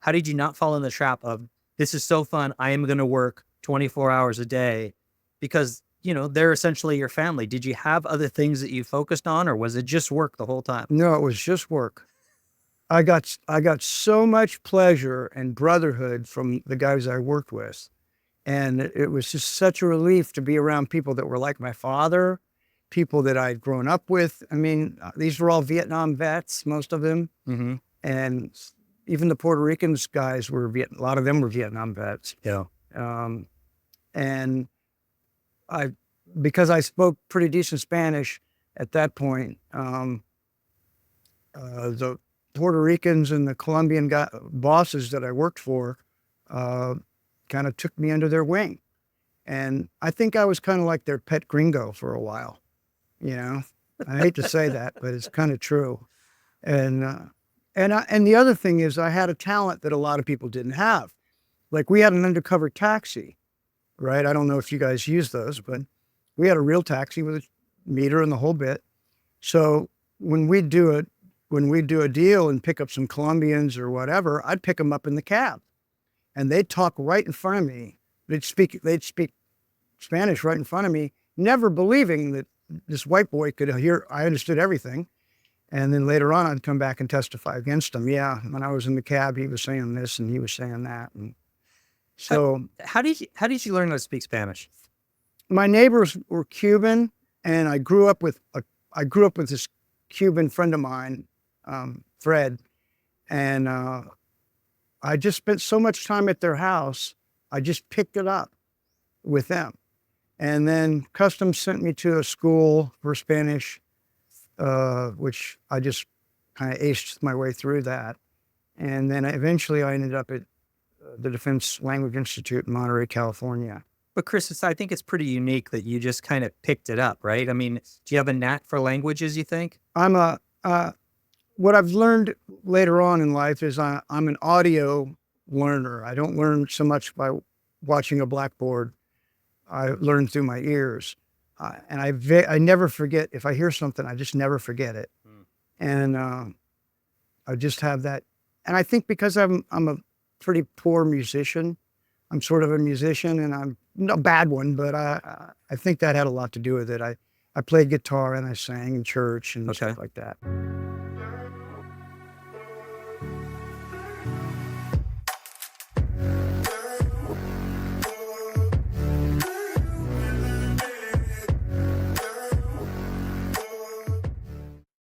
how did you not fall in the trap of, this is so fun, I am going to work 24 hours a day? Because, you know, they're essentially your family. Did you have other things that you focused on, or was it just work the whole time? No, it was just work. I got so much pleasure and brotherhood from the guys I worked with. And it was just such a relief to be around people that were like my father, people that I'd grown up with. I mean, these were all Vietnam vets, most of them. Mm-hmm. And even the Puerto Ricans guys were, a lot of them were Vietnam vets. Yeah. And I, because I spoke pretty decent Spanish at that point, the Puerto Ricans and the Colombian bosses that I worked for kind of took me under their wing. And I think I was kind of like their pet Gringo for a while. You know, I hate to say that, but it's kind of true. And the other thing is I had a talent that a lot of people didn't have. Like we had an undercover taxi, right? I don't know if you guys use those, but we had a real taxi with a meter and the whole bit. So when we do a deal and pick up some Colombians or whatever, I'd pick them up in the cab, and they'd talk right in front of me. They'd speak Spanish right in front of me, never believing that this white boy could hear. I understood everything. And then later on, I'd come back and testify against him. Yeah, when I was in the cab, he was saying this and he was saying that. And so, how did you learn how to speak Spanish? my neighbors were Cuban, and I grew up with this Cuban friend of mine, Fred, and I just spent so much time at their house. I just picked it up with them, and then Customs sent me to a school for Spanish, which I just kind of aced my way through that, and then eventually I ended up at the Defense Language Institute in Monterey, California. But Chris, I think it's pretty unique that you just kind of picked it up, right? I mean, do you have a knack for languages, you think? What I've learned later on in life is I'm an audio learner. I don't learn so much by watching a blackboard. I learn through my ears. And I never forget. If I hear something, I just never forget it. And I just have that. And I think because I'm a pretty poor musician, I'm sort of a musician, and I'm not a bad one, but I think that had a lot to do with it. I played guitar and I sang in church and stuff like that.